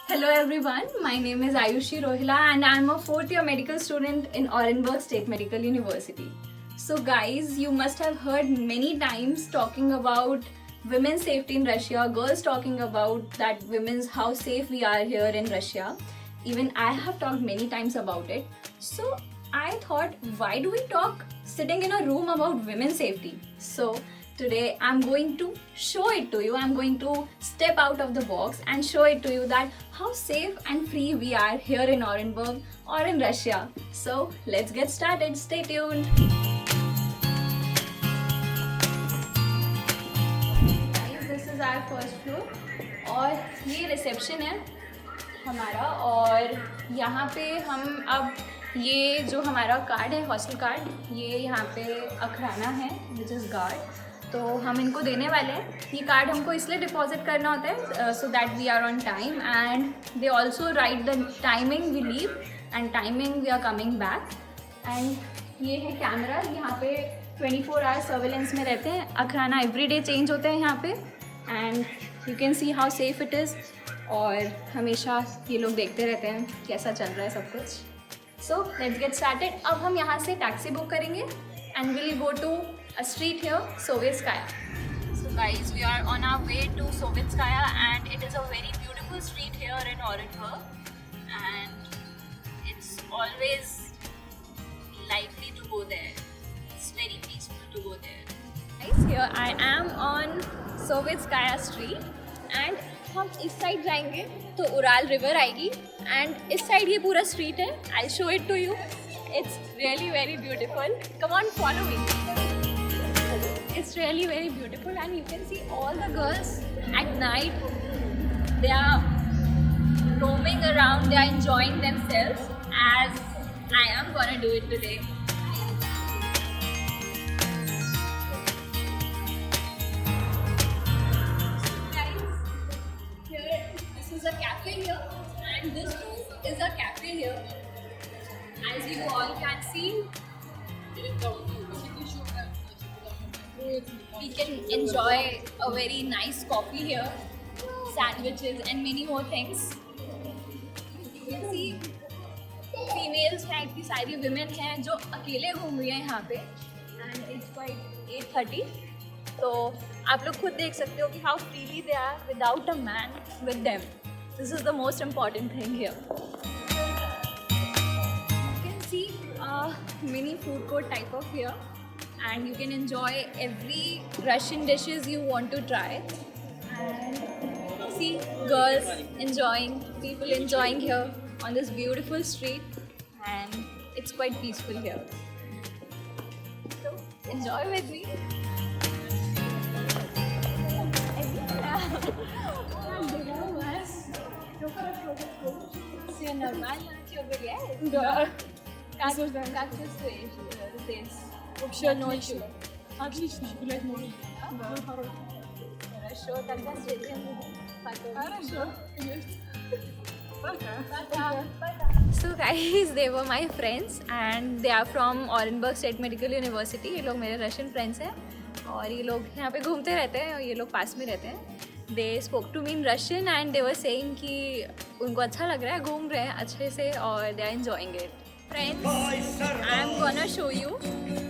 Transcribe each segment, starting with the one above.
Hello everyone, my name is Ayushi Rohila and I am a 4th year medical student in Orenburg State Medical University. So guys, you must have heard many times talking about women's safety in Russia, girls talking about that women's how safe we are here in Russia. Even I have talked many times about it. So I thought, why do we talk sitting in a room about women's safety? So today I'm going to show it to you. I'm going to step out of the box and show it to you that how safe and free we are here in Orenburg or in Russia. So let's get started. Stay tuned. Guys, this is our first floor और ये reception है हमारा और यहाँ पे हम अब ये जो हमारा कार्ड है हॉस्टल कार्ड ये यहाँ पे अखराना है विच इज़ गार्ड तो हम इनको देने वाले हैं. ये कार्ड हमको इसलिए डिपॉजिट करना होता है so that we are on time and they also write the timing we leave and timing we are coming back. And ये है कैमरा. यहाँ पे 24 आवर्स सर्वेलेंस में रहते हैं. अखराना एवरीडे चेंज होते हैं यहाँ पे and you can see how safe it is. और हमेशा ये लोग देखते रहते हैं कैसा चल रहा है सब कुछ. So let's get started. अब हम यहाँ से टैक्सी बुक करेंगे and will go to a street here, Sovetskaya. So guys, we are on our way to Sovetskaya and it is a very beautiful street here in Orenburg and it's always lively to go there. It's very peaceful to go there. Guys, here I am on Sovetskaya street and हम इस side जाएंगे तो Ural river आएगी and इस side ये पूरा street है. I'll show it to you. It's really very beautiful. Come on, follow me. It's really very beautiful and you can see all the girls at night. They are roaming around, they are enjoying themselves as I am gonna do it today. Guys, here this is a cafe here and this too is a cafe here. As you all can see, we can enjoy a very nice coffee here, sandwiches and many more things. You can see females हैं, इतनी सारी women हैं जो अकेले घूम रही हैं यहाँ पे and it's quite 8:30. तो आप लोग खुद देख सकते हो कि how freely they are without a man with them. This is the most important thing here. You can see a mini food court type of here. And you can enjoy every Russian dishes you want to try. And see girls enjoying, people enjoying here on this beautiful street, and it's quite peaceful here. So enjoy with me. Все нормально, что гуляешь? Да. Как чувствуешь здесь? Вообще ночью. Отлично, гулять можно. Да, хорошо. Хорошо, тогда встретимся потом. Хорошо, конечно. So guys, they were my friends and they are from Orenburg State Medical University. ये लोग मेरे Russian friends हैं और ये लोग यहाँ पे घूमते रहते हैं और ये लोग पास में रहते हैं. They spoke to me in Russian and they were saying कि उनको अच्छा लग रहा है, घूम रहे हैं अच्छे से और they are enjoying it. Friends, I am gonna show you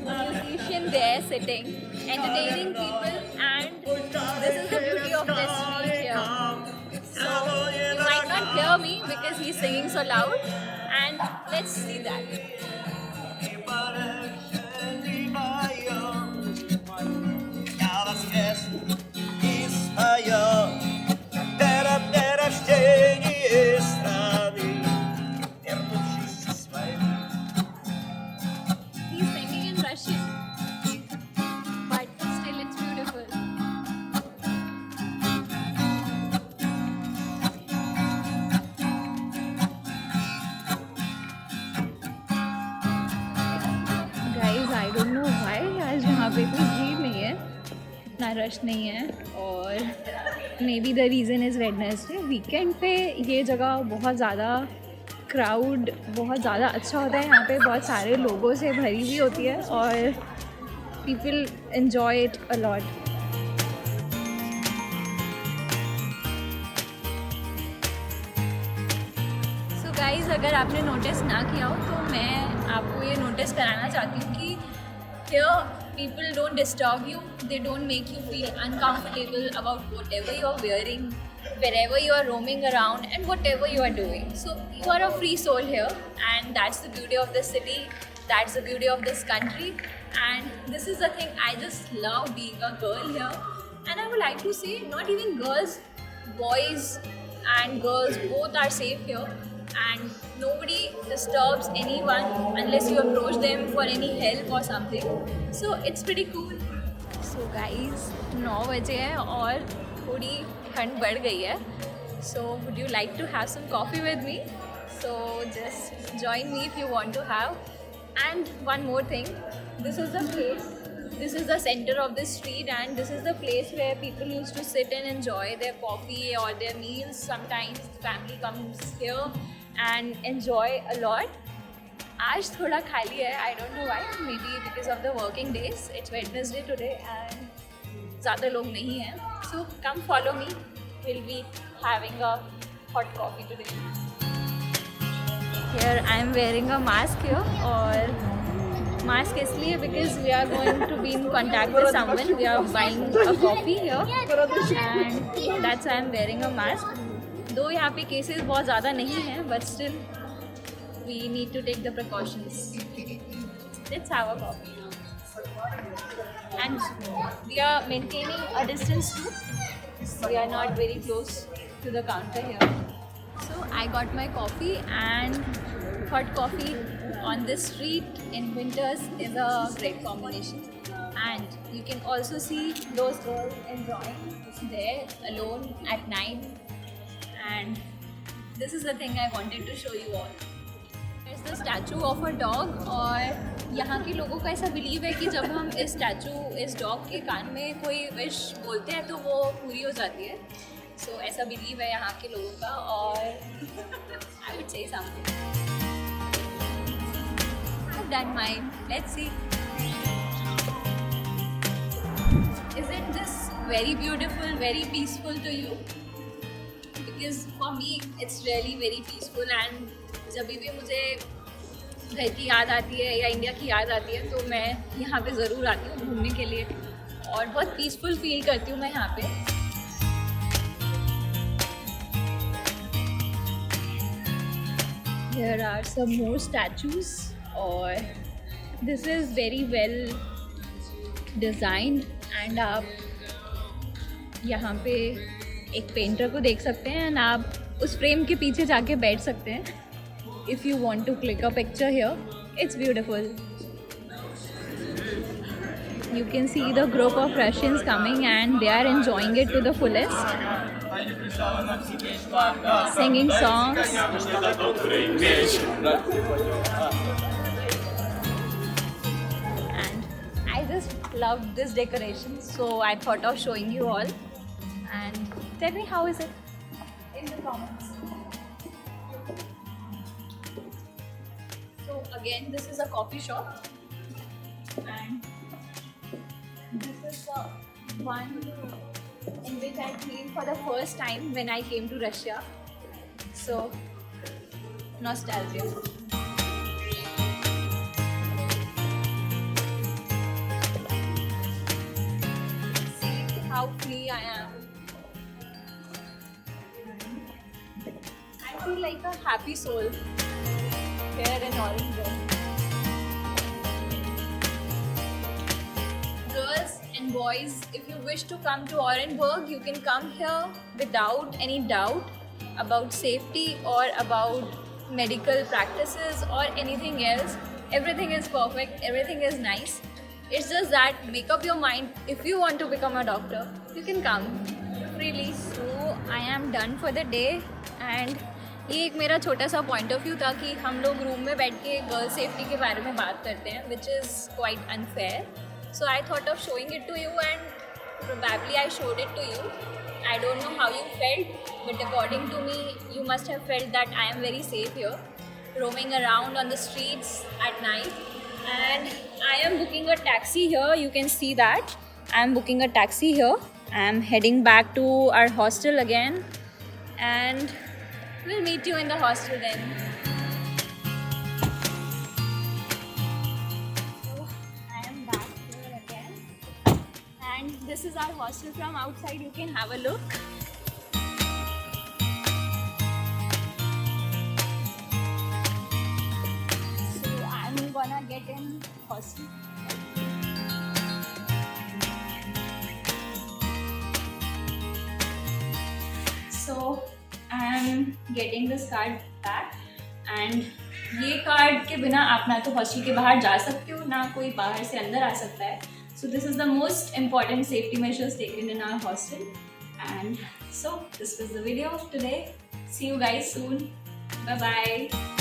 a musician there sitting, entertaining people, and this is the beauty of this street here. So you might not hear me because he's singing so loud, and let's see that. He's singing in Russian, but still it's beautiful. Guys, I don't know why आज यहाँ पे कोई भीड़ नहीं है, इतना rush नहीं है और may be the reason is Wednesday. Weekend पे ये जगह बहुत ज़्यादा क्राउड बहुत ज़्यादा अच्छा होता है. यहाँ पे बहुत सारे लोगों से भरी हुई होती है और people enjoy it a lot. Guys, अगर आपने नोटिस ना किया हो तो मैं आपको ये नोटिस कराना चाहती हूँ कि here people don't disturb you, they don't make you feel uncomfortable about whatever you are wearing, wherever you are roaming around and whatever you are doing. So you are a free soul here, and that's the beauty of this city, that's the beauty of this country, and this is the thing I just love being a girl here. And I would like to say, not even girls, boys and girls both are safe here, and nobody disturbs anyone unless you approach them for any help or something. So it's pretty cool. So guys, 9 बजे हैं और थोड़ी ठंड बढ़ गई है. So would you like to have some coffee with me? So just join me if you want to have. And one more thing, this is the place, this is the center of the street, and this is the place where people used to sit and enjoy their coffee or their meals. Sometimes family comes here and enjoy a lot. आज थोड़ा खाली है, I don't know why, maybe because of the working days. It's Wednesday today and ज़्यादा लोग नहीं हैं. So come follow me, we'll be having a hot coffee today. Here I am wearing a mask here, और mask इसलिए because we are going to be in contact with someone. We are buying a coffee here and that's why I am wearing a mask. Though यहाँ पे cases बहुत ज़्यादा नहीं हैं, but still we need to take the precautions. Let's have a coffee. And we are maintaining a distance too. We are not very close to the counter here. So I got my coffee, and hot coffee on this street in winters is a great combination. And you can also see those girls enjoying there alone at night. And this is the thing I wanted to show you all. There's the statue of a dog, और यहाँ के लोगों का ऐसा believe है कि जब हम इस डॉग के कान में कोई विश बोलते हैं तो वो पूरी हो जाती है. So ऐसा बिलीव है यहाँ के लोगों का, और I would say something. I've done mine. Let's see. Isn't this very beautiful, very peaceful to you? Because for me it's really very peaceful, and जब भी मुझे घर की याद आती है या इंडिया की याद आती है तो मैं यहाँ पे ज़रूर आती हूँ घूमने के लिए, और बहुत पीसफुल फील करती हूँ मैं यहाँ पे. Here are some more statues, और this is very well designed, and आप यहाँ पे एक पेंटर को देख सकते हैं, and आप उस फ्रेम के पीछे जाके बैठ सकते हैं. If you want to click a picture here, it's beautiful. You can see the group of Russians coming and they are enjoying it to the fullest. Singing songs. And I just love this decoration, so I thought of showing you all. And tell me, how is it in the comments. So again, this is a coffee shop, and this is the one in which I came for the first time when I came to Russia. So nostalgia. See how free I am. I feel like a happy soul here in Orangeburg. Girls and boys, if you wish to come to Orangeburg, you can come here without any doubt about safety or about medical practices or anything else. Everything is perfect, everything is nice. It's just that make up your mind, if you want to become a doctor, you can come freely. So I am done for the day, and ये एक मेरा छोटा सा point of view था कि हम लोग room में बैठ के गर्ल सेफ्टी के बारे में बात करते हैं, which is quite unfair. So I thought of showing it to you, and probably I showed it to you. I don't know how you felt, but according to me, you must have felt that I am very safe here, roaming around on the streets at night. And I am booking a taxi here. You can see that I am booking a taxi here. I am heading back to our hostel again, and We'll meet you in the hostel then. So I am back here again, and this is our hostel from outside. You can have a look. So I'm gonna get in hostel. So I'm getting this card back, and ये card के बिना आप ना तो hostel के बाहर जा सकते हो, ना कोई बाहर से अंदर आ सकता है. So this is the most important safety measures taken in our hostel. And so this was the video of today. See you guys soon. Bye bye.